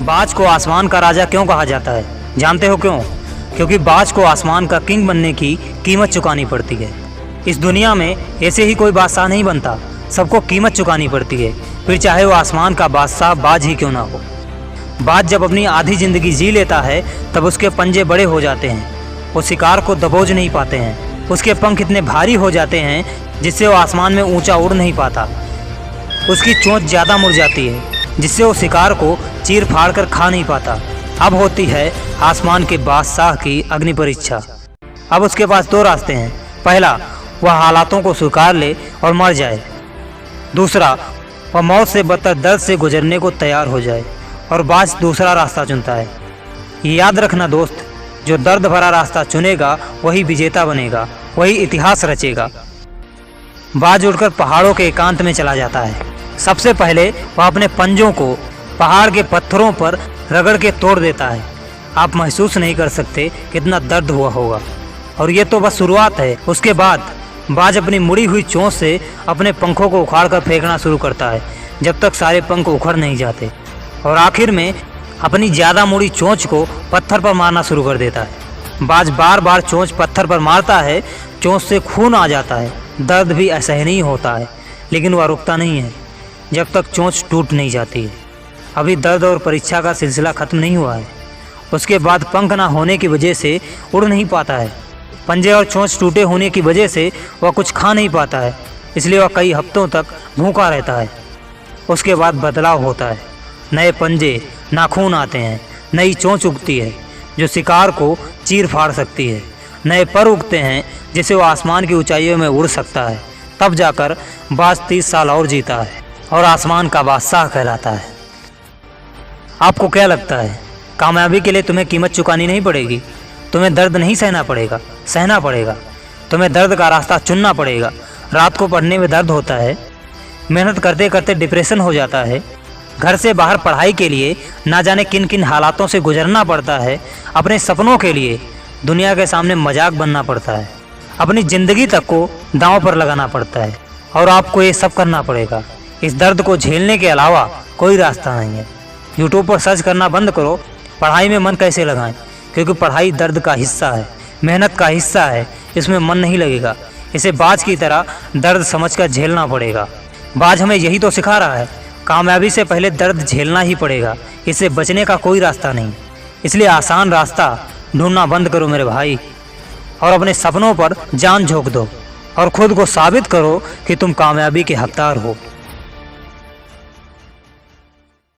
बाज को आसमान का राजा क्यों कहा जाता है? जानते हो क्यों? क्योंकि बाज को आसमान का किंग बनने की कीमत चुकानी पड़ती है। इस दुनिया में ऐसे ही कोई बादशाह नहीं बनता, सबको कीमत चुकानी पड़ती है, फिर चाहे वो आसमान का बादशाह बाज ही क्यों ना हो। बाज जब अपनी आधी ज़िंदगी जी लेता है तब उसके पंजे बड़े हो जाते हैं, वो शिकार को दबोच नहीं पाते हैं। उसके पंख इतने भारी हो जाते हैं जिससे वो आसमान में ऊंचा उड़ नहीं पाता। उसकी चोंच ज़्यादा मुड़ जाती है जिससे वो शिकार को चीर फाड़ कर खा नहीं पाता। अब होती है आसमान के बादशाह की अग्नि परीक्षा। अब उसके पास दो रास्ते हैं। पहला, वह हालातों को स्वीकार ले और मर जाए। दूसरा, वह मौत से बदतर दर्द से गुजरने को तैयार हो जाए। और बाज दूसरा रास्ता चुनता है। ये याद रखना दोस्त, जो दर्द भरा रास्ता चुनेगा वही विजेता बनेगा, वही इतिहास रचेगा। बाज उड़कर पहाड़ों के एकांत में चला जाता है। सबसे पहले वह अपने पंजों को पहाड़ के पत्थरों पर रगड़ के तोड़ देता है। आप महसूस नहीं कर सकते कितना दर्द हुआ होगा। और ये तो बस शुरुआत है। उसके बाद बाज अपनी मुड़ी हुई चोंच से अपने पंखों को उखाड़ कर फेंकना शुरू करता है जब तक सारे पंख उखड़ नहीं जाते। और आखिर में अपनी ज़्यादा मुड़ी चोंच को पत्थर पर मारना शुरू कर देता है। बाज बार बार चोंच पत्थर पर मारता है, चोंच से खून आ जाता है, दर्द भी असहनीय होता है, लेकिन वह रुकता नहीं है जब तक चोंच टूट नहीं जाती है। अभी दर्द और परीक्षा का सिलसिला ख़त्म नहीं हुआ है। उसके बाद पंख ना होने की वजह से उड़ नहीं पाता है। पंजे और चोंच टूटे होने की वजह से वह कुछ खा नहीं पाता है, इसलिए वह कई हफ्तों तक भूखा रहता है। उसके बाद बदलाव होता है, नए पंजे, नाखून आते हैं, नई चोंच उगती है जो शिकार को चीर फाड़ सकती है, नए पर उगते हैं जिससे वो आसमान की ऊंचाइयों में उड़ सकता है। तब जाकर बाज 30 साल और जीता है और आसमान का बादशाह कहलाता है। आपको क्या लगता है, कामयाबी के लिए तुम्हें कीमत चुकानी नहीं पड़ेगी? तुम्हें दर्द नहीं सहना पड़ेगा। तुम्हें दर्द का रास्ता चुनना पड़ेगा। रात को पढ़ने में दर्द होता है, मेहनत करते करते डिप्रेशन हो जाता है, घर से बाहर पढ़ाई के लिए ना जाने किन किन हालातों से गुजरना पड़ता है, अपने सपनों के लिए दुनिया के सामने मजाक बनना पड़ता है, अपनी ज़िंदगी तक को दांव पर लगाना पड़ता है। और आपको ये सब करना पड़ेगा। इस दर्द को झेलने के अलावा कोई रास्ता नहीं है। यूट्यूब पर सर्च करना बंद करो, पढ़ाई में मन कैसे लगाएं, क्योंकि पढ़ाई दर्द का हिस्सा है, मेहनत का हिस्सा है। इसमें मन नहीं लगेगा। इसे बाज की तरह दर्द समझकर झेलना पड़ेगा। बाज हमें यही तो सिखा रहा है, कामयाबी से पहले दर्द झेलना ही पड़ेगा। इससे बचने का कोई रास्ता नहीं। इसलिए आसान रास्ता ढूंढना बंद करो मेरे भाई, और अपने सपनों पर जान झोंक दो और खुद को साबित करो कि तुम कामयाबी के हकदार हो।